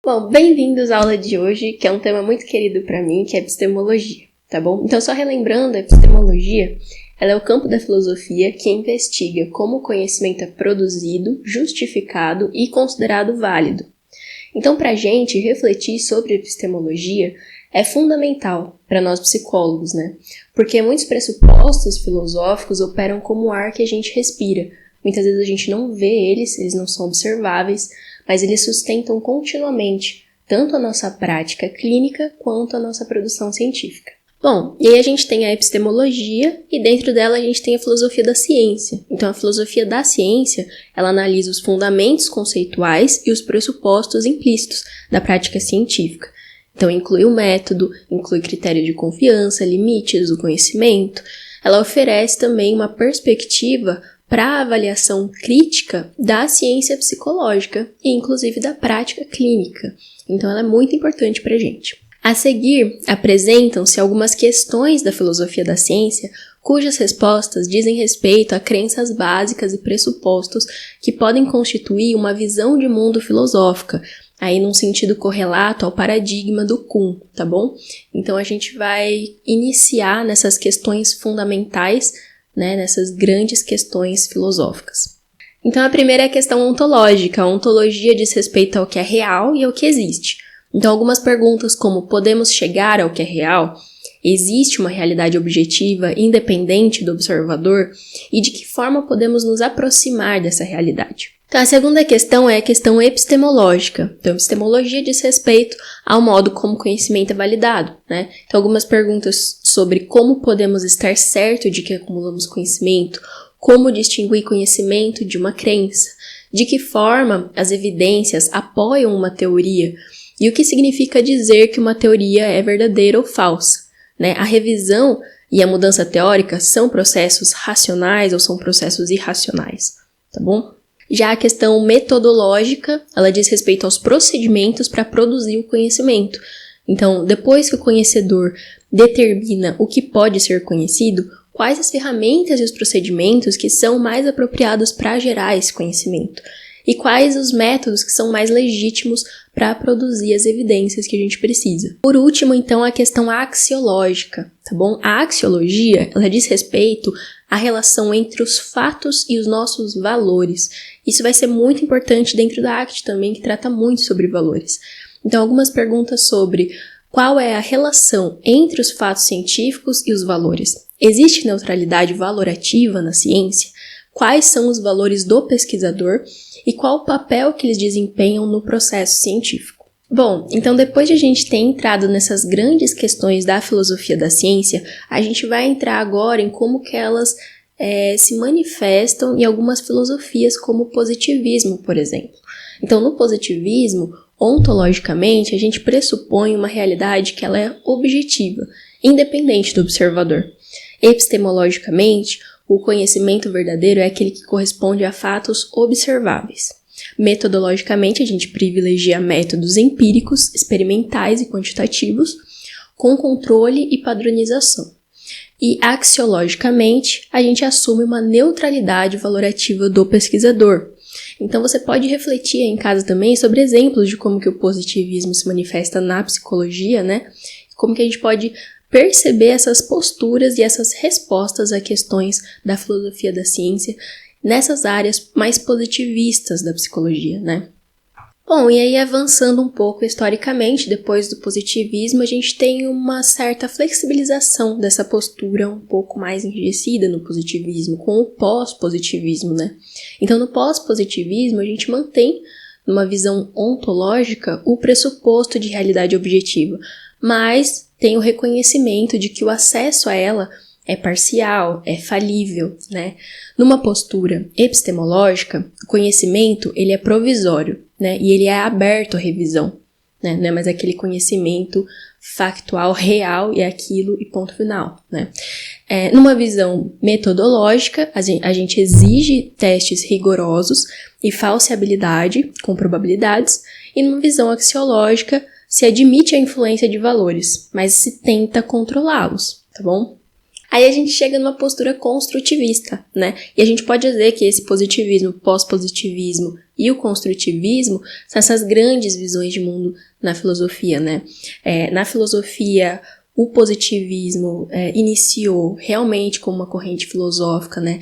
Bom, bem-vindos à aula de hoje, que é um tema muito querido para mim, que é epistemologia, tá bom? Então, só relembrando, a epistemologia, ela é o campo da filosofia que investiga como o conhecimento é produzido, justificado e considerado válido. Então, para a gente refletir sobre epistemologia é fundamental para nós psicólogos, né? Porque muitos pressupostos filosóficos operam como o ar que a gente respira. Muitas vezes a gente não vê eles não são observáveis, mas eles sustentam continuamente tanto a nossa prática clínica quanto a nossa produção científica. Bom, e aí a gente tem a epistemologia e dentro dela a gente tem a filosofia da ciência. Então a filosofia da ciência, ela analisa os fundamentos conceituais e os pressupostos implícitos da prática científica. Então inclui o método, inclui critério de confiança, limites do conhecimento. Ela oferece também uma perspectiva para a avaliação crítica da ciência psicológica e inclusive da prática clínica. Então ela é muito importante para a gente. A seguir, apresentam-se algumas questões da filosofia da ciência cujas respostas dizem respeito a crenças básicas e pressupostos que podem constituir uma visão de mundo filosófica, aí num sentido correlato ao paradigma do Kuhn, tá bom? Então a gente vai iniciar nessas questões fundamentais, né, nessas grandes questões filosóficas. Então a primeira é a questão ontológica. A ontologia diz respeito ao que é real e ao que existe. Então algumas perguntas como: podemos chegar ao que é real? Existe uma realidade objetiva, independente do observador? E de que forma podemos nos aproximar dessa realidade? Então a segunda questão é a questão epistemológica. Então epistemologia diz respeito ao modo como o conhecimento é validado, né? Então algumas perguntas sobre como podemos estar certo de que acumulamos conhecimento, como distinguir conhecimento de uma crença, de que forma as evidências apoiam uma teoria e o que significa dizer que uma teoria é verdadeira ou falsa, né? A revisão e a mudança teórica são processos racionais ou são processos irracionais, tá bom? Já a questão metodológica, ela diz respeito aos procedimentos para produzir o conhecimento. Então, depois que o conhecedor determina o que pode ser conhecido, quais as ferramentas e os procedimentos que são mais apropriados para gerar esse conhecimento? E quais os métodos que são mais legítimos para produzir as evidências que a gente precisa. Por último, então, a questão axiológica, tá bom? A axiologia, ela diz respeito à relação entre os fatos e os nossos valores. Isso vai ser muito importante dentro da ACT também, que trata muito sobre valores. Então, algumas perguntas sobre qual é a relação entre os fatos científicos e os valores. Existe neutralidade valorativa na ciência? Quais são os valores do pesquisador e qual o papel que eles desempenham no processo científico? Bom, então depois de a gente ter entrado nessas grandes questões da filosofia da ciência, a gente vai entrar agora em como que elas se manifestam em algumas filosofias, como o positivismo, por exemplo. Então, no positivismo, ontologicamente, a gente pressupõe uma realidade que ela é objetiva, independente do observador. Epistemologicamente, o conhecimento verdadeiro é aquele que corresponde a fatos observáveis. Metodologicamente, a gente privilegia métodos empíricos, experimentais e quantitativos, com controle e padronização. E axiologicamente, a gente assume uma neutralidade valorativa do pesquisador. Então você pode refletir aí em casa também sobre exemplos de como que o positivismo se manifesta na psicologia, né? Como que a gente pode perceber essas posturas e essas respostas a questões da filosofia da ciência nessas áreas mais positivistas da psicologia, né? Bom, e aí avançando um pouco historicamente, depois do positivismo, a gente tem uma certa flexibilização dessa postura um pouco mais enrijecida no positivismo, com o pós-positivismo, né? Então, no pós-positivismo, a gente mantém, numa visão ontológica, o pressuposto de realidade objetiva, mas tem o reconhecimento de que o acesso a ela é parcial, é falível, né? Numa postura epistemológica, o conhecimento, ele é provisório, né? E ele é aberto à revisão, né? Não é mais aquele conhecimento factual, real, e aquilo e ponto final, né? Numa visão metodológica, a gente exige testes rigorosos e falseabilidade com probabilidades, e numa visão axiológica, se admite a influência de valores, mas se tenta controlá-los, tá bom? Aí a gente chega numa postura construtivista, né? E a gente pode dizer que esse positivismo, pós-positivismo e o construtivismo são essas grandes visões de mundo na filosofia, né? Na filosofia, o positivismo iniciou realmente como uma corrente filosófica, né?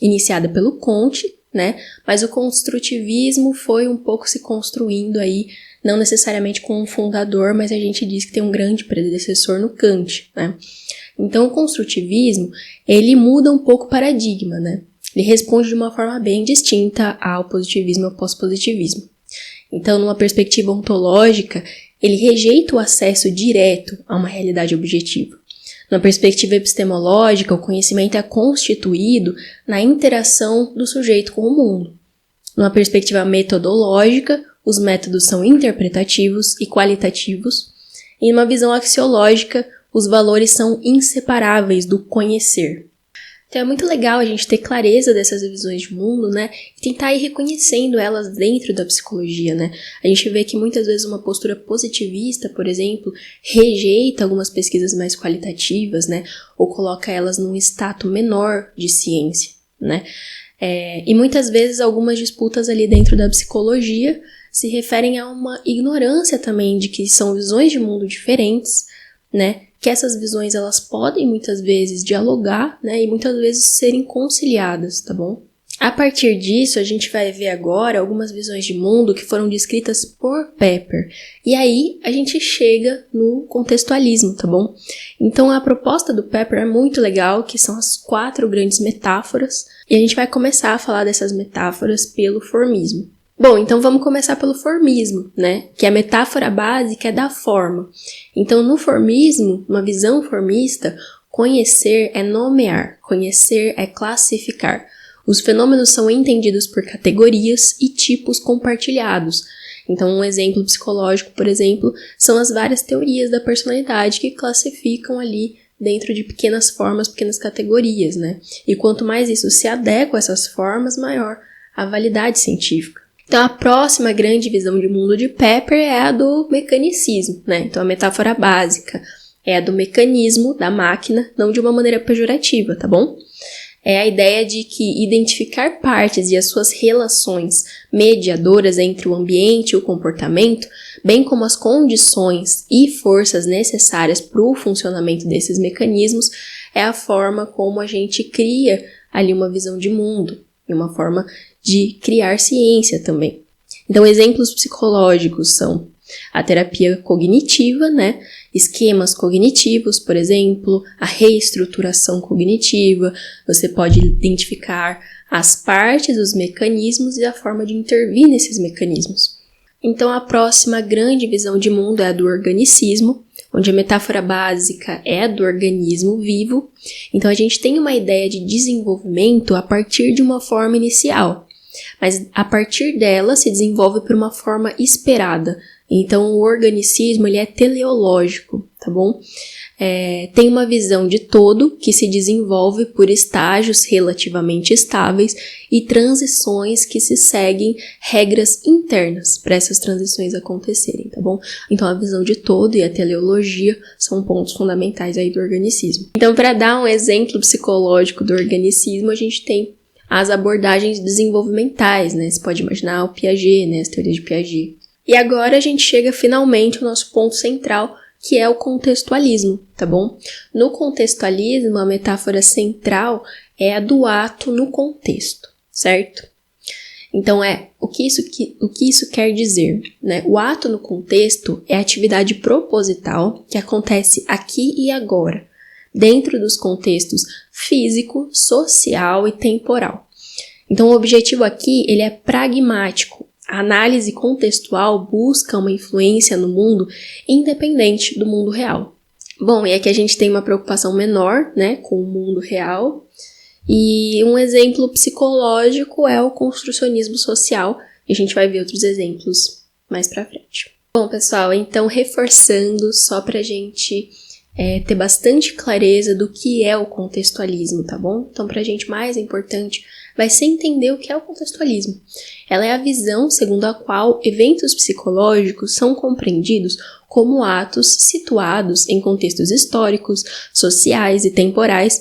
Iniciada pelo Comte, né? Mas o construtivismo foi um pouco se construindo aí, não necessariamente com um fundador, mas a gente diz que tem um grande predecessor no Kant, né? Então, o construtivismo, ele muda um pouco o paradigma, né? Ele responde de uma forma bem distinta ao positivismo e ao pós-positivismo. Então, numa perspectiva ontológica, ele rejeita o acesso direto a uma realidade objetiva. Numa perspectiva epistemológica, o conhecimento é constituído na interação do sujeito com o mundo. Numa perspectiva metodológica, os métodos são interpretativos e qualitativos. E numa visão axiológica, os valores são inseparáveis do conhecer. Então é muito legal a gente ter clareza dessas visões de mundo, né? E tentar ir reconhecendo elas dentro da psicologia, né? A gente vê que muitas vezes uma postura positivista, por exemplo, rejeita algumas pesquisas mais qualitativas, né? Ou coloca elas num status menor de ciência, né? E muitas vezes algumas disputas ali dentro da psicologia se referem a uma ignorância também de que são visões de mundo diferentes, né? Que essas visões elas podem muitas vezes dialogar, né, e muitas vezes serem conciliadas, tá bom? A partir disso, a gente vai ver agora algumas visões de mundo que foram descritas por Pepper. E aí, a gente chega no contextualismo, tá bom? Então, a proposta do Pepper é muito legal, que são as 4 grandes metáforas, e a gente vai começar a falar dessas metáforas pelo formismo. Bom, então vamos começar pelo formismo, né? Que a metáfora básica é da forma. Então, no formismo, uma visão formista, conhecer é nomear, conhecer é classificar. Os fenômenos são entendidos por categorias e tipos compartilhados. Então, um exemplo psicológico, por exemplo, são as várias teorias da personalidade que classificam ali dentro de pequenas formas, pequenas categorias, né? E quanto mais isso se adequa a essas formas, maior a validade científica. Então, a próxima grande visão de mundo de Pepper é a do mecanicismo, né? Então, a metáfora básica é a do mecanismo, da máquina, não de uma maneira pejorativa, tá bom? É a ideia de que identificar partes e as suas relações mediadoras entre o ambiente e o comportamento, bem como as condições e forças necessárias para o funcionamento desses mecanismos, é a forma como a gente cria ali uma visão de mundo, e uma forma de criar ciência também. Então, exemplos psicológicos são a terapia cognitiva, né? Esquemas cognitivos, por exemplo, a reestruturação cognitiva. Você pode identificar as partes dos mecanismos e a forma de intervir nesses mecanismos. Então, a próxima grande visão de mundo é a do organicismo, onde a metáfora básica é a do organismo vivo. Então, a gente tem uma ideia de desenvolvimento a partir de uma forma inicial, mas a partir dela se desenvolve por uma forma esperada. Então, o organicismo ele é teleológico, tá bom? Tem uma visão de todo que se desenvolve por estágios relativamente estáveis e transições que se seguem regras internas para essas transições acontecerem, tá bom? Então, a visão de todo e a teleologia são pontos fundamentais aí do organicismo. Então, para dar um exemplo psicológico do organicismo, a gente tem as abordagens desenvolvimentais, né? Você pode imaginar o Piaget, né? As teorias de Piaget. E agora a gente chega finalmente ao nosso ponto central, que é o contextualismo, tá bom? No contextualismo, a metáfora central é a do ato no contexto, certo? Então, o que isso quer dizer, né? O ato no contexto é a atividade proposital que acontece aqui e agora, dentro dos contextos físico, social e temporal. Então, o objetivo aqui, ele é pragmático. A análise contextual busca uma influência no mundo independente do mundo real. Bom, e aqui a gente tem uma preocupação menor, né, com o mundo real. E um exemplo psicológico é o construcionismo social. E a gente vai ver outros exemplos mais pra frente. Bom, pessoal, então reforçando só pra gente ter bastante clareza do que é o contextualismo, tá bom? Então, pra gente mais importante vai ser entender o que é o contextualismo. Ela é a visão segundo a qual eventos psicológicos são compreendidos como atos situados em contextos históricos, sociais e temporais,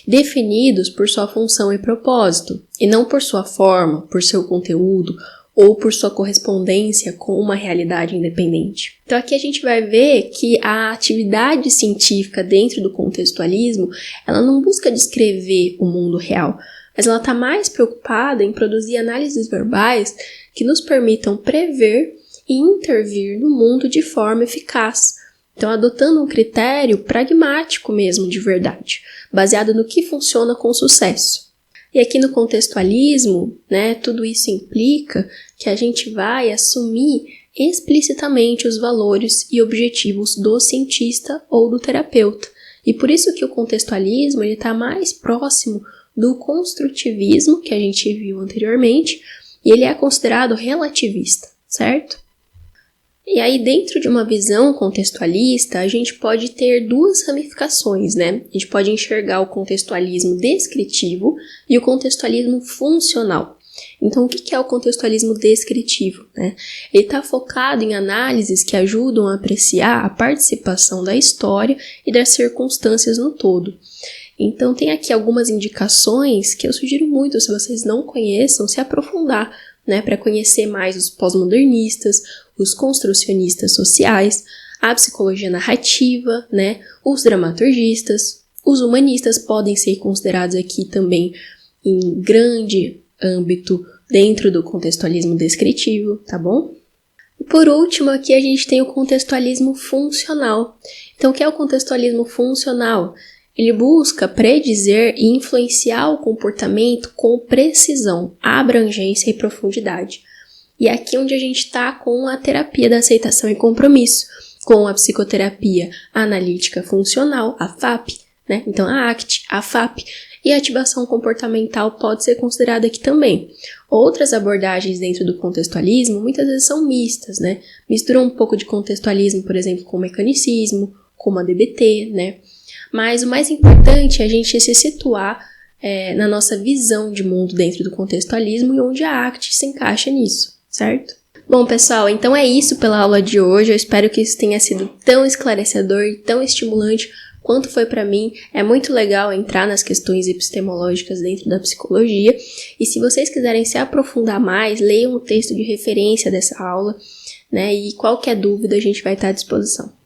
definidos por sua função e propósito, e não por sua forma, por seu conteúdo ou por sua correspondência com uma realidade independente. Então aqui a gente vai ver que a atividade científica dentro do contextualismo, ela não busca descrever o mundo real, mas ela está mais preocupada em produzir análises verbais que nos permitam prever e intervir no mundo de forma eficaz. Então, adotando um critério pragmático mesmo de verdade, baseado no que funciona com sucesso. E aqui no contextualismo, tudo isso implica que a gente vai assumir explicitamente os valores e objetivos do cientista ou do terapeuta. E por isso que o contextualismo está mais próximo do construtivismo, que a gente viu anteriormente, e ele é considerado relativista, certo? E aí, dentro de uma visão contextualista, a gente pode ter duas ramificações, A gente pode enxergar o contextualismo descritivo e o contextualismo funcional. Então, o que é o contextualismo descritivo? Ele está focado em análises que ajudam a apreciar a participação da história e das circunstâncias no todo. Então, tem aqui algumas indicações que eu sugiro muito, se vocês não conheçam, se aprofundar, para conhecer mais os pós-modernistas, os construcionistas sociais, a psicologia narrativa, os dramaturgistas, os humanistas podem ser considerados aqui também em grande âmbito dentro do contextualismo descritivo, tá bom? E por último, aqui a gente tem o contextualismo funcional. Então, o que é o contextualismo funcional? Ele busca predizer e influenciar o comportamento com precisão, abrangência e profundidade. E é aqui onde a gente está com a terapia da aceitação e compromisso, com a psicoterapia analítica funcional, a FAP, Então a ACT, a FAP e a ativação comportamental pode ser considerada aqui também. Outras abordagens dentro do contextualismo muitas vezes são mistas, Misturam um pouco de contextualismo, por exemplo, com o mecanicismo, como a DBT, Mas o mais importante é a gente se situar na nossa visão de mundo dentro do contextualismo e onde a ACT se encaixa nisso, certo? Bom, pessoal, então é isso pela aula de hoje. Eu espero que isso tenha sido tão esclarecedor e tão estimulante quanto foi para mim. É muito legal entrar nas questões epistemológicas dentro da psicologia. E se vocês quiserem se aprofundar mais, leiam o texto de referência dessa aula, E qualquer dúvida a gente vai estar à disposição.